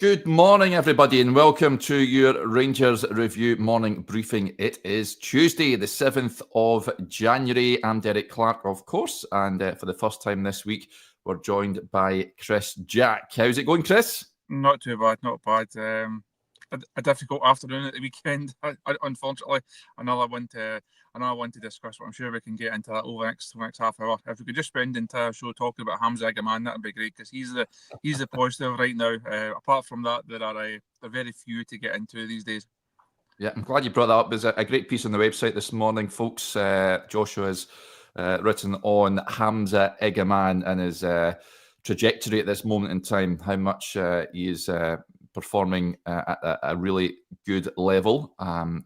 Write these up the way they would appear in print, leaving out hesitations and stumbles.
Good morning, everybody, and welcome to your Rangers Review morning briefing. It is Tuesday, the 7th of January. I'm Derek Clark, of course, and for the first time this week, we're joined by Chris Jack. How's it going, Chris? Not too bad, not bad. A difficult afternoon at the weekend, unfortunately. Another one to discuss, but I'm sure we can get into that over the next half hour. If we could just spend the entire show talking about Hamza Agaman, that'd be great, because he's the positive right now. Apart from that, there are very few to get into these days. Yeah, I'm glad you brought that up. There's a great piece on the website this morning, folks. Joshua has written on Hamza Agaman and his trajectory at this moment in time, how much he is performing at a really good level.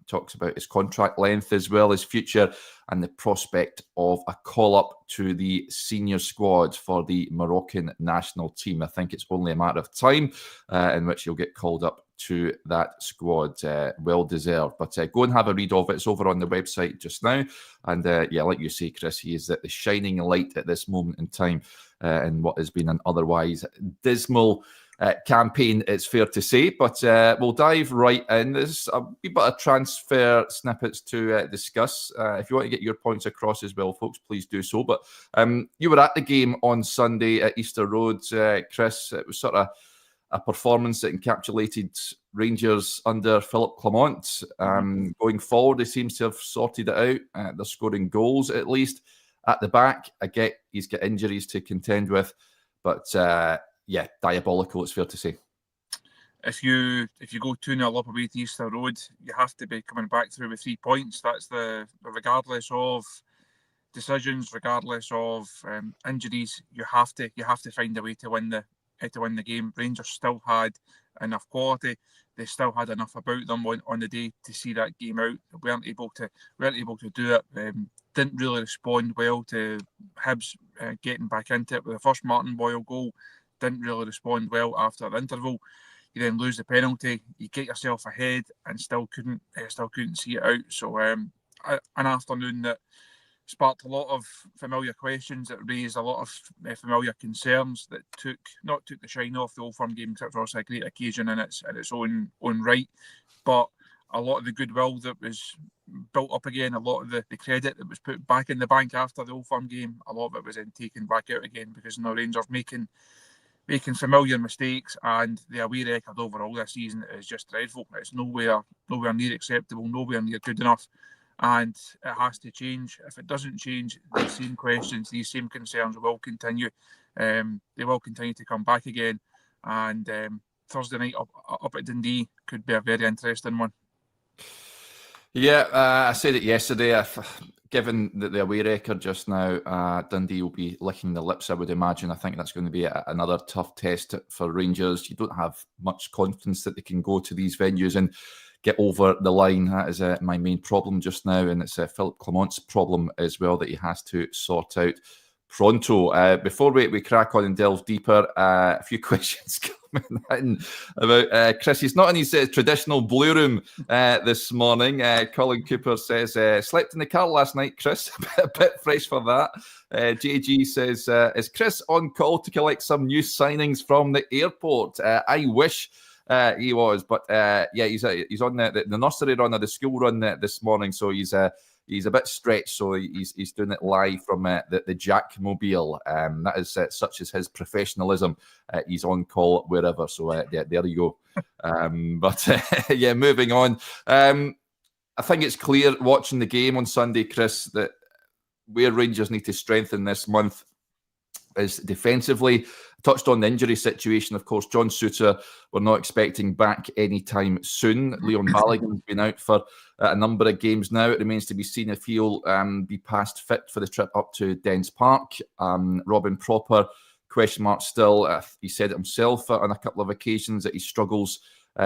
Talks about his contract length as well as future and the prospect of a call-up to the senior squad for the Moroccan national team. I think it's only a matter of time in which he'll get called up to that squad. Well deserved. But go and have a read of it. It's over on the website just now. And yeah, like you say, Chris, he is the shining light at this moment in time in what has been an otherwise dismal campaign, it's fair to say. But we'll dive right in. There's a wee bit of transfer snippets to discuss. If you want to get your points across as well, folks, please do so. But you were at the game on Sunday at Easter Road, Chris. It was sort of a performance that encapsulated Rangers under Philippe Clement. Going forward, he seems to have sorted it out. They're scoring goals, at least. At the back, I get he's got injuries to contend with. But yeah, diabolical, it's fair to say. If you go 2-0 up away to Easter Road, you have to be coming back through with 3 points. That's regardless of decisions, regardless of injuries, you have to find a way to win the game. Rangers still had enough quality. They still had enough about them on the day to see that game out. We weren't able to do it. Didn't really respond well to Hibs getting back into it with the first Martin Boyle goal. Didn't really respond well after the interval. You then lose the penalty. You get yourself ahead and still couldn't see it out. So an afternoon that sparked a lot of familiar questions, that raised a lot of familiar concerns, that took the shine off the Old Firm game, except for also a great occasion in its own right. But a lot of the goodwill that was built up again, a lot of the credit that was put back in the bank after the Old Firm game, a lot of it was then taken back out again, because now Rangers making familiar mistakes, and the away record overall this season is just dreadful. It's nowhere near acceptable, nowhere near good enough, and it has to change. If it doesn't change, these same questions, these same concerns will continue. They will continue to come back again, and Thursday night up at Dundee could be a very interesting one. Yeah, I said it yesterday. Given the away record just now, Dundee will be licking the lips, I would imagine. I think that's going to be another tough test for Rangers. You don't have much confidence that they can go to these venues and get over the line. That is my main problem just now, and it's Philippe Clement's problem as well that he has to sort out pronto. Before we crack on and delve deeper, a few questions coming in about Chris. He's not in his traditional blue room this morning. Colin Cooper says, slept in the car last night, Chris. a bit fresh for that. JG says, is Chris on call to collect some new signings from the airport? I wish he was, but yeah, he's on the nursery run or the school run this morning, so he's a bit stretched, so he's doing it live from the Jack Mobile. That is such as his professionalism. He's on call wherever. So yeah, there you go. But yeah, moving on. I think it's clear watching the game on Sunday, Chris, that where Rangers need to strengthen this month is defensively. Touched on the injury situation, of course. John Souttar, we're not expecting back anytime soon. Leon Balogun's been out for a number of games now. It remains to be seen if he'll be past fit for the trip up to Dens Park. Robin Propper, question mark still. He said it himself on a couple of occasions that he struggles.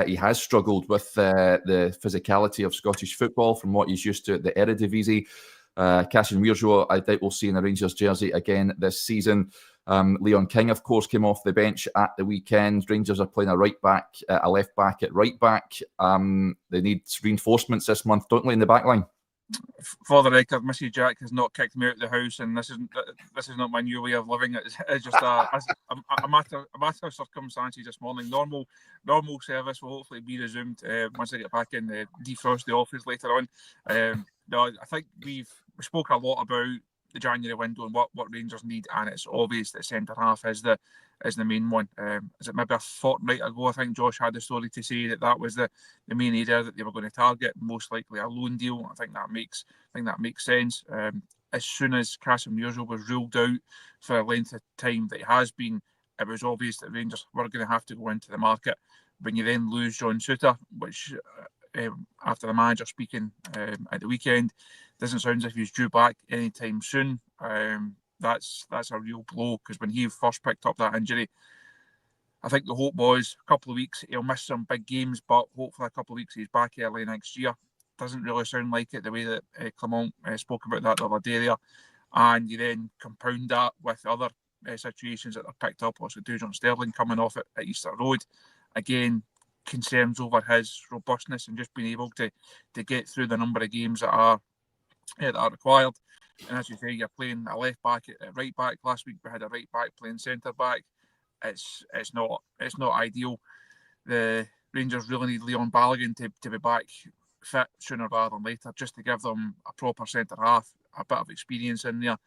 He has struggled with the physicality of Scottish football from what he's used to at the Eredivisie. Cassian Wirjo, I doubt we'll see in a Rangers jersey again this season. Leon King, of course, came off the bench at the weekend. Rangers are playing a left back at right back. They need reinforcements this month, don't they, in the back line? For the record, Mrs. Jack has not kicked me out of the house, and this is not my new way of living. It's just a matter of circumstances this morning. Normal service will hopefully be resumed once I get back in the defrost the office later on. No, I think we spoke a lot about the January window and what Rangers need, and it's obvious that centre half is the main one. Is it maybe a fortnight ago? I think Josh had the story to say that was the main area that they were going to target, most likely a loan deal. I think that makes sense. As soon as Casemiro was ruled out for a length of time that he has been, it was obvious that Rangers were going to have to go into the market. When you then lose John Souttar, which after the manager speaking at the weekend, doesn't sound as if he's due back anytime soon. That's a real blow, because when he first picked up that injury, I think the hope was a couple of weeks he'll miss some big games, but hopefully a couple of weeks he's back early next year. Doesn't really sound like it the way that Clement spoke about that the other day there. And you then compound that with other situations that are picked up, also Dujon Sterling coming off at Easter Road. Again, concerns over his robustness and just being able to get through the number of games that are required. And as you say, you're playing a left back at right back. Last week we had a right back playing centre back. It's not ideal. The Rangers really need Leon Balogun to be back fit sooner rather than later, just to give them a proper centre half, a bit of experience in there.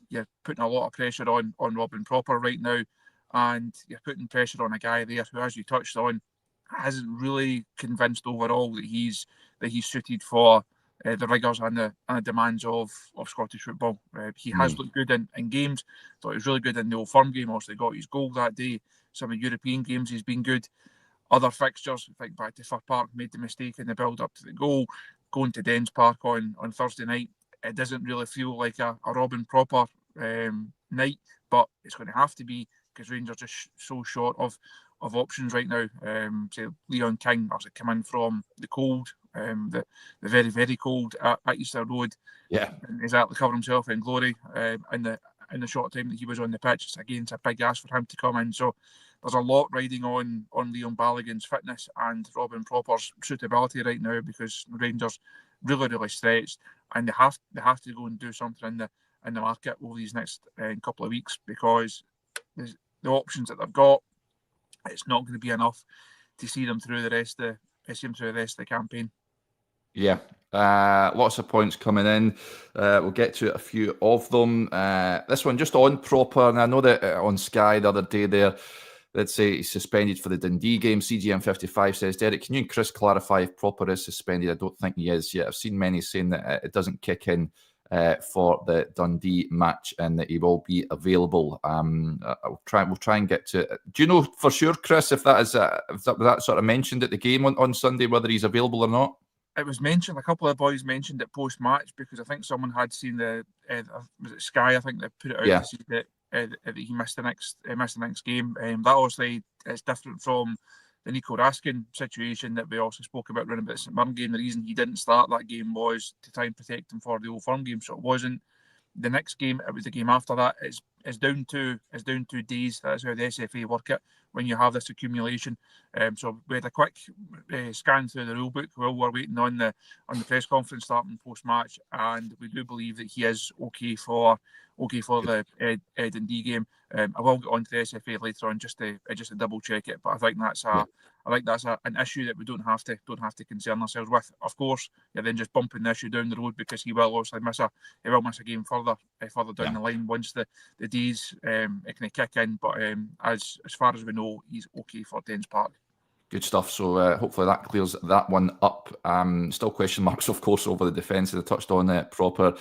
You're putting a lot of pressure on Robin Proper right now, and you're putting pressure on a guy there who, as you touched on, hasn't really convinced overall that he's suited for the rigours and the demands of Scottish football. He has looked good in games. Thought he was really good in the Old Firm game. Also, got his goal that day. Some of the European games he's been good. Other fixtures, I think back to Fir Park, made the mistake in the build-up to the goal. Going to Dens Park on Thursday night, it doesn't really feel like a Robin Proper night, but it's going to have to be, because Rangers are just so short of options right now. Say Leon King obviously come in from the cold, the very, very cold at Easter Road. Yeah, and exactly covered himself in glory in the short time that he was on the pitch. It's a big ask for him to come in. So there's a lot riding on Leon Balogun's fitness and Robin Proper's suitability right now, because Rangers really, really stretched, and they have to go and do something in the market over these next couple of weeks, because the options that they've got, it's not going to be enough to see them through the rest of the campaign. Yeah, lots of points coming in. We'll get to a few of them. This one just on Proper, and I know that on Sky the other day there, let's say he's suspended for the Dundee game. CGM55 says, Derek, can you and Chris clarify if Proper is suspended? I don't think he is yet. I've seen many saying that it doesn't kick in for the Dundee match and that he will be available. We'll try and get to it. Do you know for sure, Chris, if that sort of mentioned at the game on Sunday, whether he's available or not? It was mentioned. A couple of boys mentioned it post-match, because I think someone had seen was it Sky? I think they put it out to see that he missed the next game. That obviously is different from the Nico Raskin situation that we also spoke about running about the St Mirren game. The reason he didn't start that game was to try and protect him for the Old Firm game. So it wasn't the next game; it was the game after that. It's down to days. That's how the SFA work it when you have this accumulation. So we had a quick scan through the rule book while we're waiting on the press conference starting post match, and we do believe that he is okay for the Dundee game. I will get on to the SFA later on just to double check it, but I think that's an issue that we don't have to concern ourselves with. Of course, you're then just bumping the issue down the road, because he will obviously miss a game further down the line once the days it can kick in. But as far as we know, he's okay for Dens Park. Good stuff. So hopefully that clears that one up. Still question marks, of course, over the defence. As I touched on it, Proper.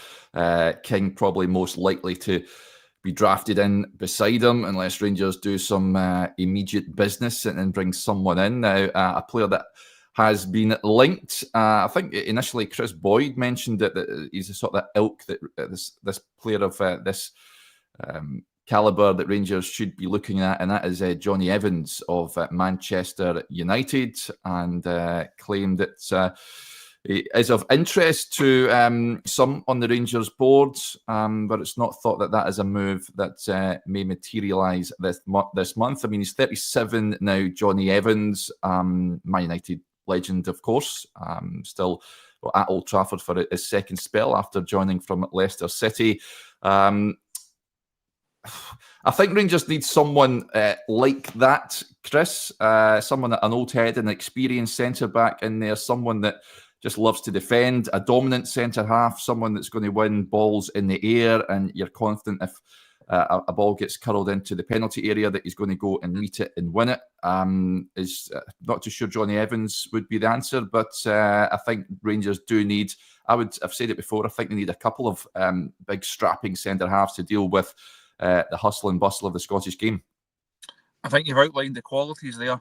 King probably most likely to be drafted in beside him unless Rangers do some immediate business and bring someone in. Now, a player that has been linked. I think initially Chris Boyd mentioned that he's a sort of ilk that this player of this calibre that Rangers should be looking at, and that is Jonny Evans of Manchester United, and claimed that he is of interest to some on the Rangers board, but it's not thought that is a move that may materialise this month. I mean, he's 37 now, Jonny Evans, Man United legend, of course, still at Old Trafford for his second spell after joining from Leicester City. I think Rangers need someone like that, Chris. Someone, an old head, an experienced centre-back in there, someone that just loves to defend, a dominant centre-half, someone that's going to win balls in the air, and you're confident if a ball gets curled into the penalty area that he's going to go and meet it and win it. Is not too sure Jonny Evans would be the answer, but I think Rangers do need, I've said it before, I think they need a couple of big strapping centre-halves to deal with the hustle and bustle of the Scottish game. I think you've outlined the qualities there.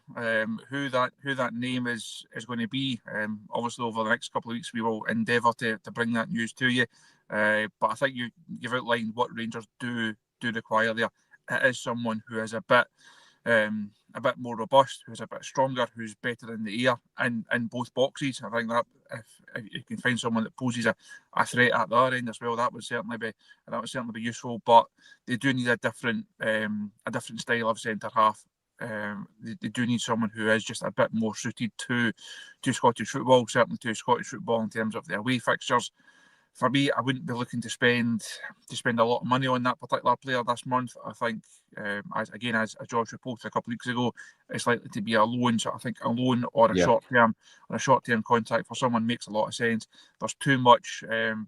Who that name is going to be. Obviously, over the next couple of weeks, we will endeavour to bring that news to you. But I think you've outlined what Rangers do require there. It is someone who is a bit more robust, who's a bit stronger, who's better in the air and in both boxes. I think that if you can find someone that poses a threat at the other end as well, that would certainly be useful. But they do need a different style of centre half. They do need someone who is just a bit more suited to Scottish football, certainly to Scottish football in terms of the away fixtures. For me, I wouldn't be looking to spend a lot of money on that particular player this month. I think, as Josh reported a couple of weeks ago, it's likely to be a loan. So I think a loan or a short-term contract for someone makes a lot of sense. There's too much on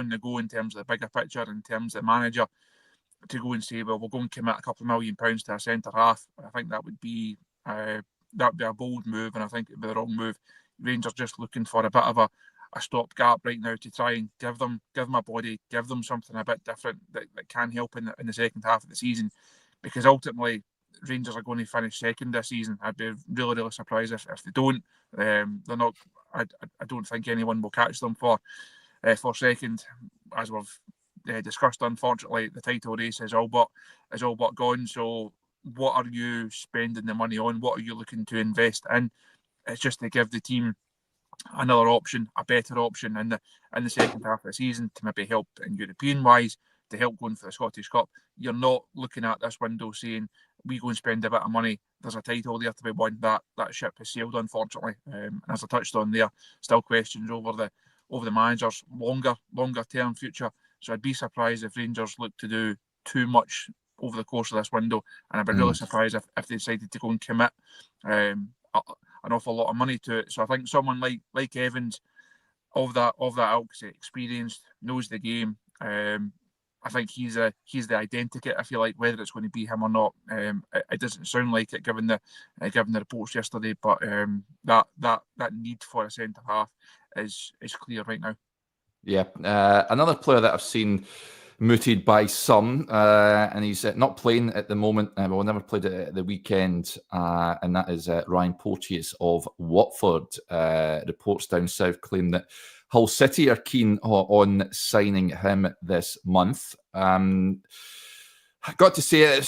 the go in terms of the bigger picture, in terms of the manager, to go and say, well, we'll go and commit a couple of £1 million to a centre half. I think that would be a bold move, and I think it'd be the wrong move. Rangers just looking for a bit of a stopgap right now to try and give them a body, give them something a bit different that can help in the second half of the season, because ultimately Rangers are going to finish second this season. I'd be really, really surprised if they don't. They're not. I don't think anyone will catch them for second, as we've discussed. Unfortunately, the title race is all but gone. So, what are you spending the money on? What are you looking to invest in? It's just to give the team another option, a better option in the second half of the season, to maybe help in European wise, to help going for the Scottish Cup. You're not looking at this window saying we go and spend a bit of money, there's a title there to be won. That ship has sailed, unfortunately. And as I touched on there, still questions over the manager's longer term future. So I'd be surprised if Rangers look to do too much over the course of this window, and I'd be really surprised if they decided to go and commit an awful lot of money to it. So I think someone like Evans, of that ilk, experienced, knows the game. I think he's the identikit, if you like, whether it's going to be him or not. It doesn't sound like it, given the reports yesterday. But that need for a centre half is clear right now. Yeah, another player that I've seen mooted by some, and he's not playing at the moment. Well, never played at the weekend, and that is Ryan Porteous of Watford. Reports down south claim that Hull City are keen on signing him this month. I got to say,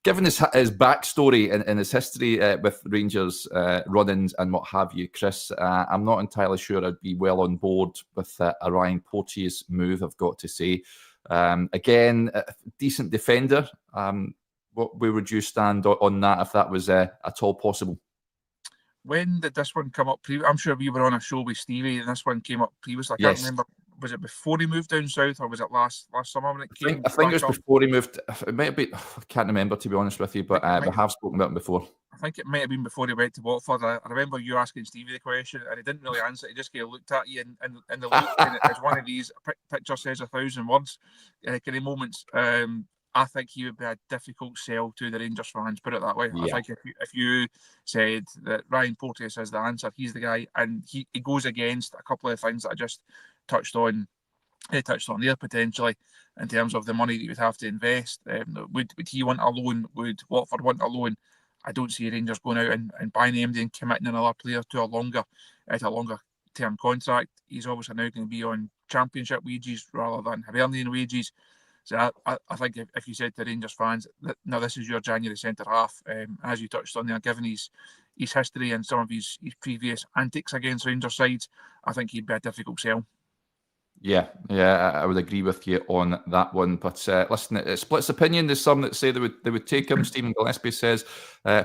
given his backstory and his history with Rangers run-ins and what have you, Chris, I'm not entirely sure I'd be well on board with a Ryan Porteous move, I've got to say. Again, a decent defender. Where would you stand on that, if that was at all possible? When did this one come up? I'm sure we were on a show with Stevie, and this one came up previously. I can't remember. Was it before he moved down south, or was it last summer when it came? I think it was before he moved. It might be. I can't remember, to be honest with you, but we have spoken about him before. I think it might have been before he went to Watford. I remember you asking Stevie the question, and he didn't really answer. He just kind of looked at you and the look, and it's one of these picture says 1,000 words kind of moments. I think he would be a difficult sell to the Rangers fans, put it that way. Yeah. I think if you said that Ryan Porteous is the answer, he's the guy, and he goes against a couple of things that I just touched on there potentially, in terms of the money that you would have to invest. Would he want a loan? Would Watford want a loan? I don't see Rangers going out and buying him and committing another player to a longer term contract. He's obviously now going to be on Championship wages rather than Hibernian wages. So I think if you said to Rangers fans that now this is your January centre half, as you touched on there, given his history and some of his previous antics against Rangers sides, I think he'd be a difficult sell. Yeah, I would agree with you on that one. But listen, it splits opinion. There's some that say they would take him. Stephen Gillespie says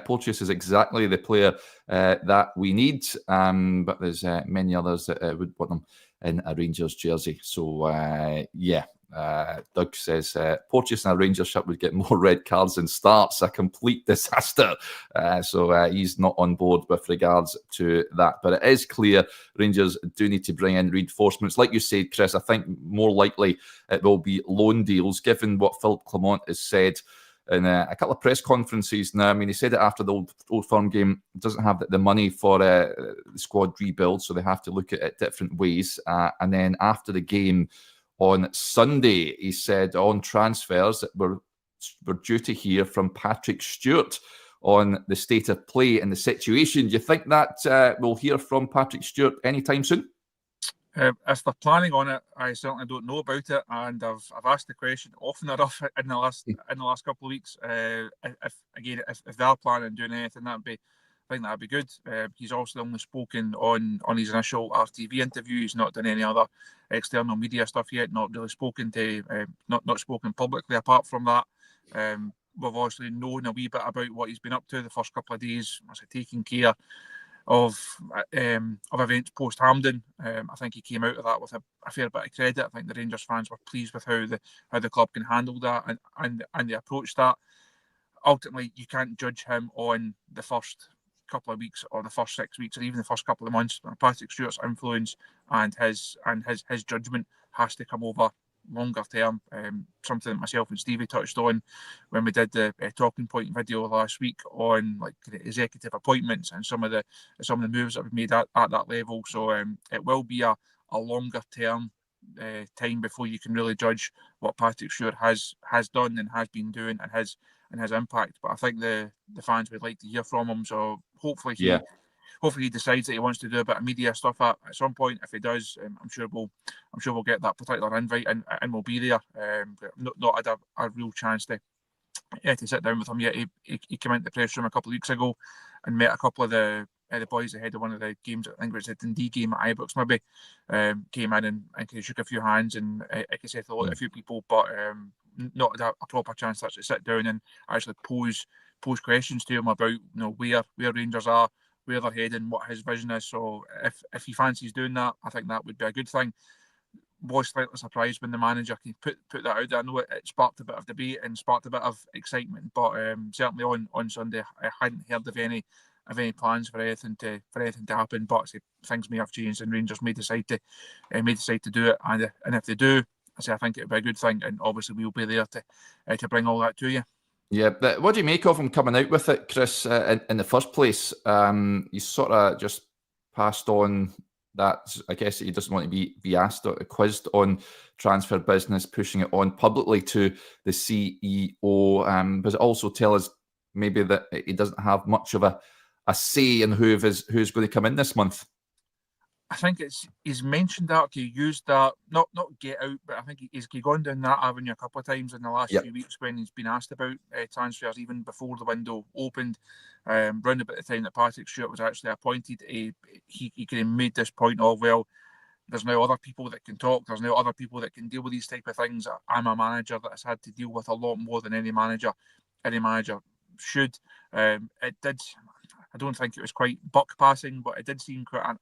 Porteous is exactly the player that we need. But there's many others that would want him in a Rangers jersey. So yeah. Doug says Porteous in a Rangers shirt would get more red cards than starts. A complete disaster. So he's not on board with regards to that. But it is clear Rangers do need to bring in reinforcements. Like you said, Chris, I think more likely it will be loan deals, given what Philippe Clement has said in a couple of press conferences now. I mean, he said it after the Old Firm game, doesn't have the money for the squad rebuild, so they have to look at it different ways. And then after the game on Sunday, he said on transfers that we're due to hear from Patrick Stewart on the state of play and the situation. Do you think that we'll hear from Patrick Stewart anytime soon? If they're planning on it, I certainly don't know about it, and I've asked the question often enough in the last couple of weeks. If they are planning on doing anything, I think that'd be good. He's also only spoken on his initial RTV interview. He's not done any other external media stuff yet. Not really spoken to, not spoken publicly. Apart from that, we've obviously known a wee bit about what he's been up to the first couple of days. I said, taking care of events post Hampden. I think he came out of that with a fair bit of credit. I think the Rangers fans were pleased with how the club can handle that and they approach that. Ultimately, you can't judge him on the first couple of weeks or the first 6 weeks or even the first couple of months. Patrick Stewart's influence and his judgment has to come over longer term. Something that myself and Stevie touched on when we did the talking point video last week on like the executive appointments and some of the moves that we've made at that level. So it will be a longer term time before you can really judge what Patrick Stewart has done and has been doing and his impact. But I think the fans would like to hear from him. So hopefully he decides that he wants to do a bit of media stuff at some point. If he does, I'm sure we'll get that particular invite and we'll be there. Not had a real chance to sit down with him yet. He came into the press room a couple of weeks ago and met a couple of the boys ahead of one of the games. I think it was the Dundee game at Ibrox maybe. Came in and he shook a few hands and I said hello to a few people, but not had a proper chance to actually sit down and actually pose questions to him about where Rangers are, where they're heading, what his vision is. So if he fancies doing that, I think that would be a good thing. Was slightly surprised when the manager can put that out there. I know it sparked a bit of debate and sparked a bit of excitement, but certainly on Sunday I hadn't heard of any plans for anything to happen. But things may have changed and Rangers may decide to do it. And if they do, I think it would be a good thing. And obviously we'll be there to bring all that to you. Yeah, but what do you make of him coming out with it, Chris, in the first place? He's sort of just passed on that, I guess, he doesn't want to be asked or quizzed on transfer business, pushing it on publicly to the CEO. Does it also tell us maybe that he doesn't have much of a say in who's going to come in this month? I think he's mentioned that, he used that, not get out, but I think he's gone down that avenue a couple of times in the last few weeks when he's been asked about transfers, even before the window opened. Round about the time that Patrick Stewart was actually appointed, he kind of made this point of, well, there's now other people that can talk, there's now other people that can deal with these type of things. I'm a manager that has had to deal with a lot more than any manager should. It did, I don't think it was quite buck passing, but it did seem quite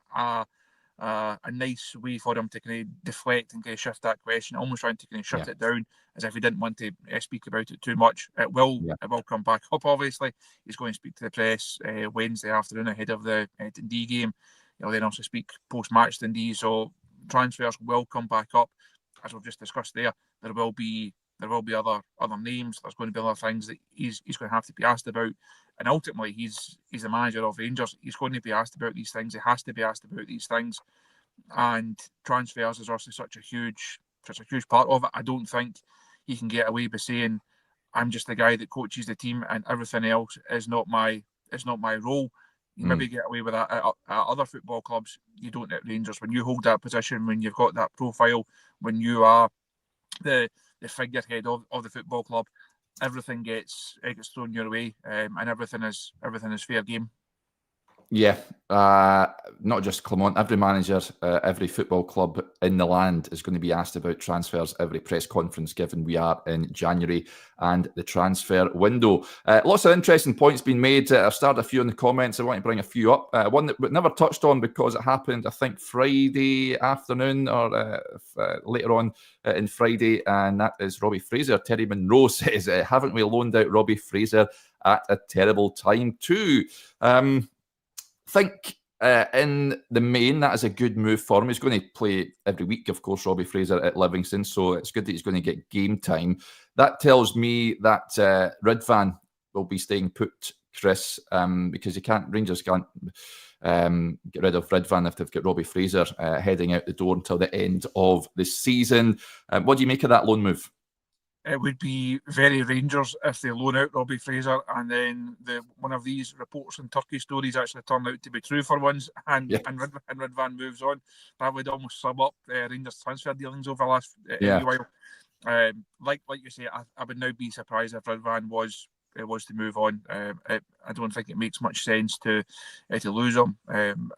a nice way for him to kind of deflect and kind of shift that question, almost trying to kind of shut it down as if he didn't want to speak about it too much. It will come back up, obviously. He's going to speak to the press Wednesday afternoon ahead of the Dundee game. He'll then also speak post-match Dundee, so transfers will come back up. As we've just discussed there will be other names. There's going to be other things that he's going to have to be asked about. And ultimately, he's the manager of Rangers. He's going to be asked about these things. He has to be asked about these things. And transfers is also such a huge part of it. I don't think he can get away by saying, I'm just the guy that coaches the team and everything else is not my role. You maybe get away with that at other football clubs. You don't at Rangers. When you hold that position, when you've got that profile, when you are the figurehead of the football club, everything gets thrown your way, and everything is fair game. Yeah, not just Clement. Every manager, every football club in the land is going to be asked about transfers every press conference, given we are in January and the transfer window. Lots of interesting points being made. I've started a few in the comments. I want to bring a few up. One that we never touched on because it happened, I think, Friday afternoon or later on in Friday, and that is Robbie Fraser. Terry Monroe says, haven't we loaned out Robbie Fraser at a terrible time too? Think in the main, that is a good move for him. He's going to play every week, of course, Robbie Fraser at Livingston, so it's good that he's going to get game time. That tells me that Ridvan will be staying put, Chris, because Rangers can't get rid of Ridvan if they've got Robbie Fraser heading out the door until the end of the season. What do you make of that loan move? It would be very Rangers if they loan out Robbie Fraser and then one of these reports and Turkey stories actually turn out to be true for once, and Ridvan moves on. That would almost sum up Rangers transfer dealings over the last while. Like you say, I would now be surprised if Ridvan was to move on. I don't think it makes much sense to lose him.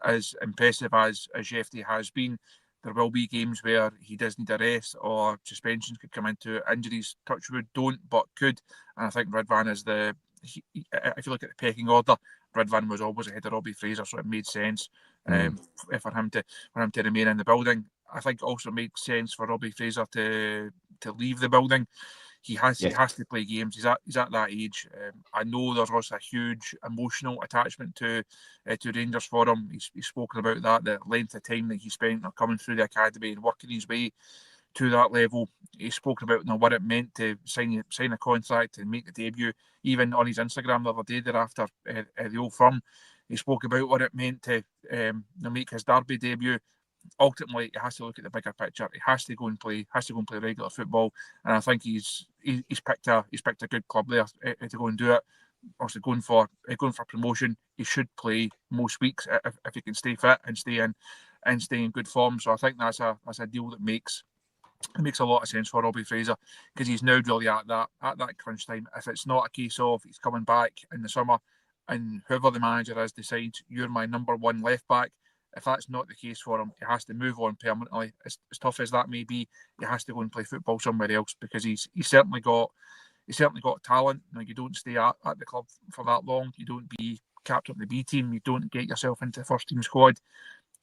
As impressive as Jefty has been, there will be games where he does need a rest or suspensions could come into injuries. Touchwood don't, but could. And I think Ridvan is if you look at the pecking order, Ridvan was always ahead of Robbie Fraser, so it made sense for him to remain in the building. I think it also makes sense for Robbie Fraser to leave the building. He has to play games. He's at that age. I know there's also a huge emotional attachment to Rangers for him. He's spoken about that, the length of time that he spent coming through the academy and working his way to that level. He's spoken about what it meant to sign a contract and make the debut. Even on his Instagram the other day thereafter the Old Firm, he spoke about what it meant to make his Derby debut. Ultimately, he has to look at the bigger picture. He has to go and play regular football, and I think he's picked a good club there to go and do it. Also, going for promotion, he should play most weeks if he can stay fit and stay in good form. So I think that's a deal that makes a lot of sense for Robbie Fraser, because he's now really at that crunch time. If it's not a case of he's coming back in the summer and whoever the manager is decides you're my number one left back, if that's not the case for him, he has to move on permanently. As tough as that may be, he has to go and play football somewhere else, because he's certainly got talent. You don't stay at the club for that long. You don't be captain of the B team. You don't get yourself into the first team squad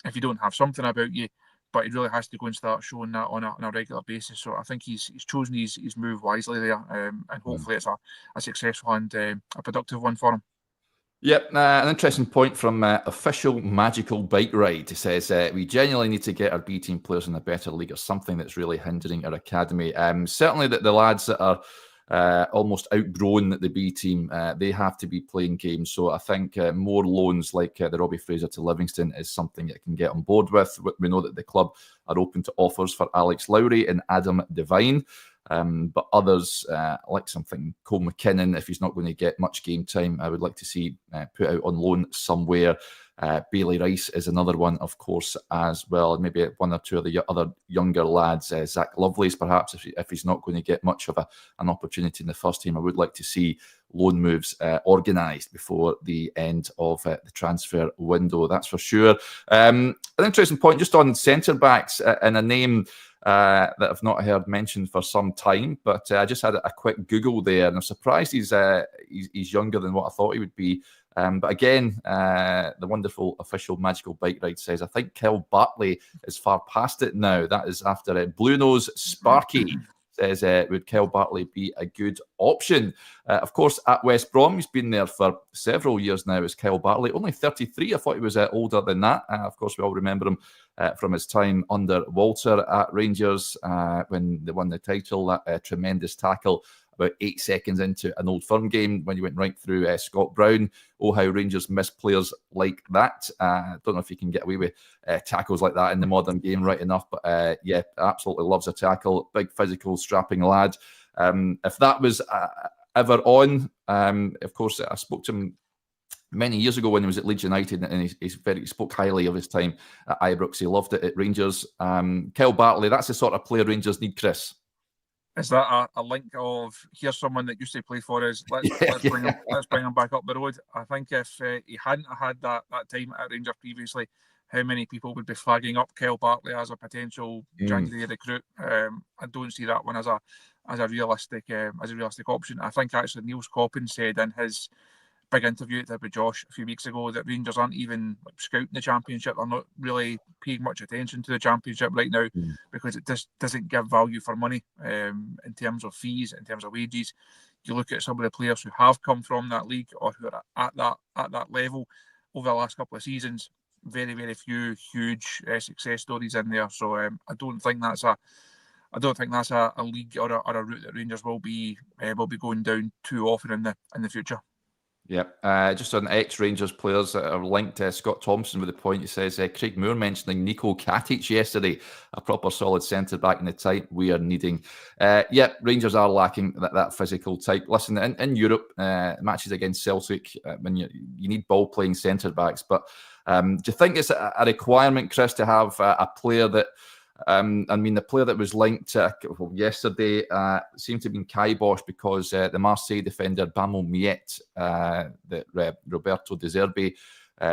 if you don't have something about you. But he really has to go and start showing that on a regular basis. So I think he's chosen his move wisely there, and hopefully it's a successful and a productive one for him. Yep, an interesting point from Official Magical Bike Ride. He says, we genuinely need to get our B team players in a better league, or something that's really hindering our academy. Certainly the lads that are almost outgrown the B team, they have to be playing games. So I think more loans like the Robbie Fraser to Livingston is something that can get on board with. We know that the club are open to offers for Alex Lowry and Adam Devine. But others, like something Cole McKinnon, if he's not going to get much game time, I would like to see put out on loan somewhere. Bailey Rice is another one, of course, as well. Maybe one or two of the other younger lads, Zach Lovelace, perhaps, if he's not going to get much of an opportunity in the first team. I would like to see loan moves organised before the end of the transfer window, that's for sure. An interesting point just on centre-backs, and a name that I've not heard mentioned for some time, but I just had a quick Google there, and I'm surprised he's younger than what I thought he would be. But again, the wonderful Official Magical Bike Ride says, I think Kyle Bartley is far past it now. That is after Blue Nose Sparky says, would Kyle Bartley be a good option? Of course, at West Brom, he's been there for several years now, is Kyle Bartley. Only 33. I thought he was older than that. Of course, we all remember him from his time under Walter at Rangers when they won the title. That tremendous tackle about 8 seconds into an Old Firm game when you went right through Scott Brown. Oh, how Rangers miss players like that. I don't know if you can get away with tackles like that in the modern game right enough, but yeah, absolutely loves a tackle. Big, physical, strapping lad. If that was ever on, of course, I spoke to him many years ago when he was at Leeds United, and he spoke highly of his time at Ibrox. He loved it at Rangers. Kyle Bartley, that's the sort of player Rangers need, Chris. Is that a link of here's someone that used to play for us? Let's bring him back up the road. I think if he hadn't had that time at Rangers previously, how many people would be flagging up Kyle Bartley as a potential January recruit? I don't see that one as a realistic option. I think actually Niels Coppin said in his big interview that with Josh a few weeks ago that Rangers aren't even scouting the Championship. They're not really paying much attention to the Championship right now because it just doesn't give value for money in terms of fees, in terms of wages. You look at some of the players who have come from that league or who are at that level over the last couple of seasons. Very, very few huge success stories in there. So I don't think that's a league or a route that Rangers will be going down too often in the future. Yeah, just on ex-Rangers players that are linked to Scott Thompson with the point. He says, Craig Moore mentioning Nico Katic yesterday, a proper solid centre-back in the type we are needing. Rangers are lacking that physical type. Listen, in Europe, matches against Celtic, when you need ball-playing centre-backs, but do you think it's a requirement, Chris, to have a player that the player that was linked yesterday seemed to have been kiboshed because the Marseille defender Bamo Miet, that Roberto De Zerbi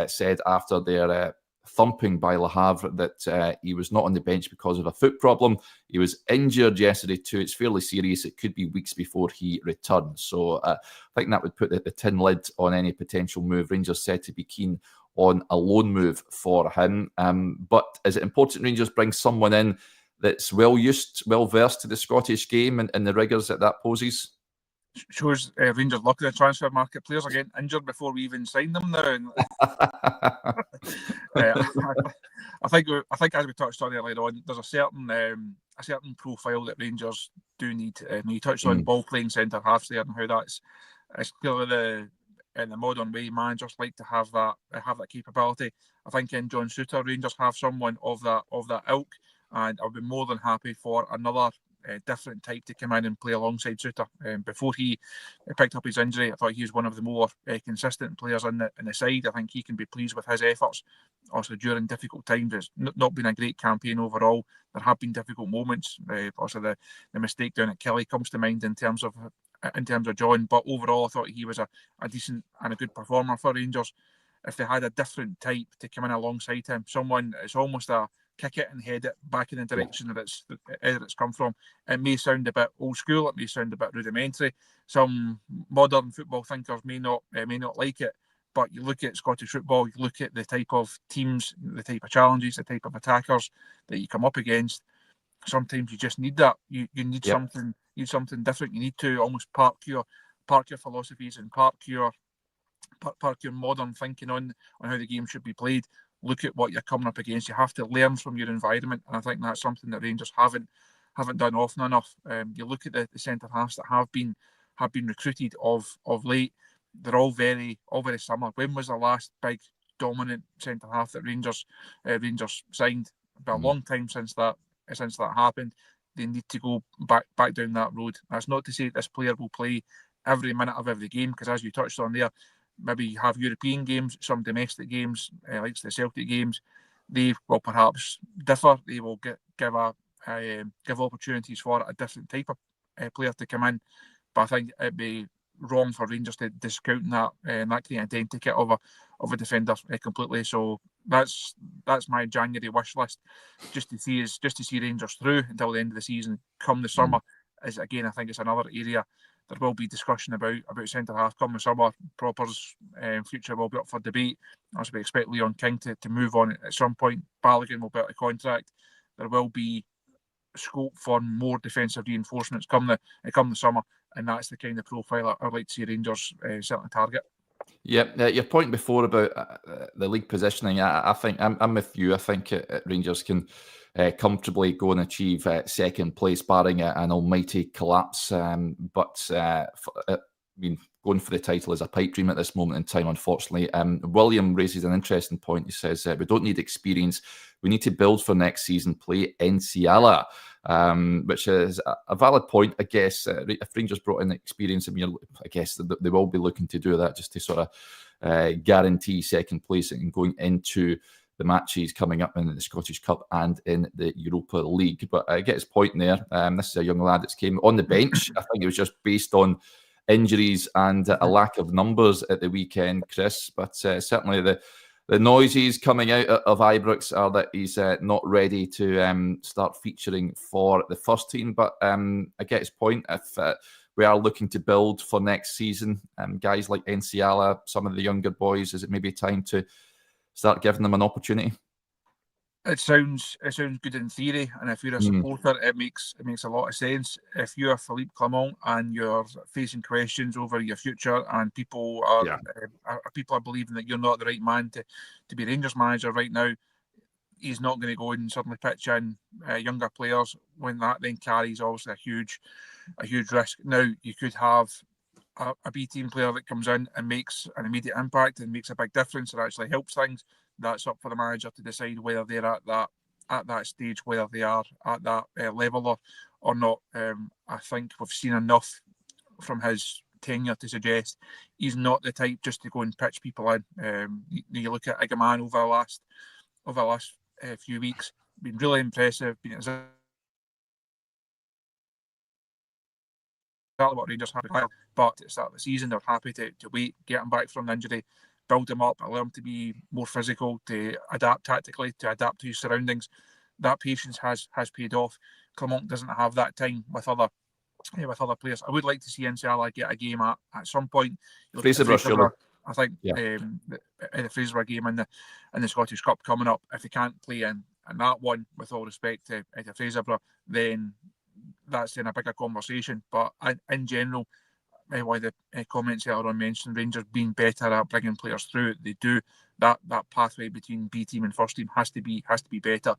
said after their thumping by Le Havre that he was not on the bench because of a foot problem. He was injured yesterday too. It's fairly serious. It could be weeks before he returns. So I think that would put the tin lid on any potential move. Rangers said to be keen on a loan move for him. But is it important Rangers bring someone in that's well versed to the Scottish game and the rigours that poses? Shows Rangers luck in the transfer market. Players are getting injured before we even sign them now. I think as we touched on earlier on, there's a certain profile that Rangers do need. You touched on ball playing centre halves there and how it's clearly in the modern way managers like to have that capability. I think in John Souttar, Rangers have someone of that ilk, and I'll be more than happy for another different type to come in and play alongside Souttar. Before he picked up his injury, I thought he was one of the more consistent players in the side. I think he can be pleased with his efforts. Also, during difficult times, it's not been a great campaign overall. There have been difficult moments. Also, the mistake down at Kelly comes to mind in terms of John. But overall, I thought he was a decent and a good performer for Rangers. If they had a different type to come in alongside him, someone it's almost a kick it and head it back in the direction that it's come from. It may sound a bit old school. It may sound a bit rudimentary. Some modern football thinkers may not like it. But you look at Scottish football, you look at the type of teams, the type of challenges, the type of attackers that you come up against. Sometimes you just need that. You need something different. You need to almost park your philosophies and park your modern thinking on how the game should be played. Look at what you're coming up against. You have to learn from your environment, and I think that's something that Rangers haven't done often enough. You look at the centre halves that have been recruited of late. They're all very similar. When was the last big dominant centre half that Rangers signed? It's been a long time since that happened. They need to go back down that road. That's not to say this player will play every minute of every game, because as you touched on there, maybe you have European games, some domestic games, like the Celtic games. They will perhaps differ. They will give opportunities for a different type of player to come in. But I think it'd be wrong for Rangers to discount that kind of identity of a defender completely. So that's my January wish list, just to see Rangers through until the end of the season. Come the summer, is again, I think it's another area there will be discussion about centre half. Come the summer, Proper's future will be up for debate, as we expect Leon King to move on at some point. Balogun will be out of contract. There will be scope for more defensive reinforcements come the summer, and that's the kind of profile I'd like to see Rangers certainly target. Yeah, your point before about the league positioning, I think I'm with you. I think Rangers can comfortably go and achieve second place, barring an almighty collapse. But going for the title is a pipe dream at this moment in time, unfortunately. William raises an interesting point. He says, we don't need experience. We need to build for next season, play Enciala, which is a valid point, I guess. If Rangers brought in experience, I guess they will be looking to do that just to sort of guarantee second place and going into the matches coming up in the Scottish Cup and in the Europa League. But I get his point there. This is a young lad that's came on the bench. I think it was just based on injuries and a lack of numbers at the weekend, Chris. But certainly the noises coming out of Ibrox are that he's not ready to start featuring for the first team. But I get his point. If we are looking to build for next season, guys like Enciala, some of the younger boys, is it maybe time to start giving them an opportunity? It sounds good in theory, and if you're a supporter, it makes a lot of sense. If you are Philippe Clement and you're facing questions over your future, and people are believing that you're not the right man to be Rangers manager right now, he's not going to go and suddenly pitch in younger players when that then carries obviously a huge risk. Now you could have a B team player that comes in and makes an immediate impact and makes a big difference and actually helps things. That's up for the manager to decide whether they're at that stage, whether they are at that level or not. I think we've seen enough from his tenure to suggest he's not the type just to go and pitch people in. You look at Igaman over the last few weeks, been really impressive. Been exactly what Rangers have, but at the start of the season they're happy to wait, get him back from the injury, build him up, allow him to be more physical, to adapt tactically, to adapt to his surroundings. That patience has paid off. Clement doesn't have that time with other players. I would like to see Enciala get a game at some point. Fraser, I think the Fraser game in the Scottish Cup coming up. If he can't play in that one, with all respect to Fraser, then that's in a bigger conversation. But in general, why the comments earlier on mentioned Rangers being better at bringing players through, they do. That pathway between B team and first team has to be better.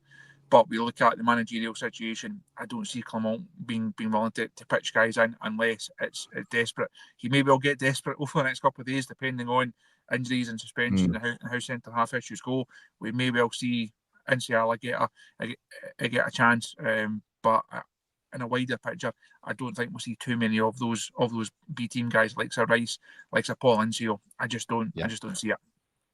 But we look at the managerial situation. I don't see Clement being willing to pitch guys in unless it's desperate. He may well get desperate over the next couple of days, depending on injuries and suspension and how centre half issues go. We may well see Enciala get a chance, but in a wider picture, I don't think we'll see too many of those B team guys like Sir Rice, like Sir Paul Incio. I just don't see it.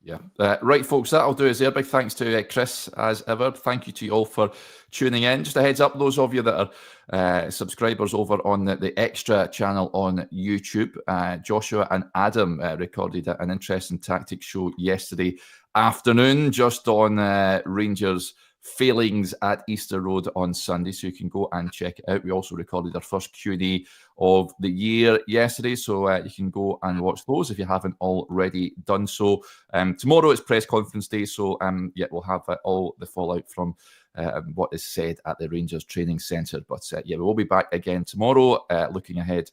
Yeah. Right, folks, that'll do us there. Big thanks to Chris, as ever. Thank you to you all for tuning in. Just a heads up, those of you that are subscribers over on the Extra channel on YouTube, Joshua and Adam recorded an interesting tactics show yesterday afternoon just on Rangers' failings at Easter Road on Sunday, so you can go and check it out. We also recorded our first Q&A of the year yesterday, so you can go and watch those if you haven't already done so. Tomorrow is press conference day, so we'll have all the fallout from what is said at the Rangers training centre. But we will be back again tomorrow, looking ahead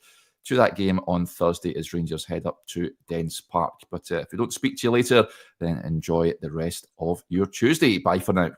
to that game on Thursday as Rangers head up to Dens Park. But if we don't speak to you later, then enjoy the rest of your Tuesday. Bye for now.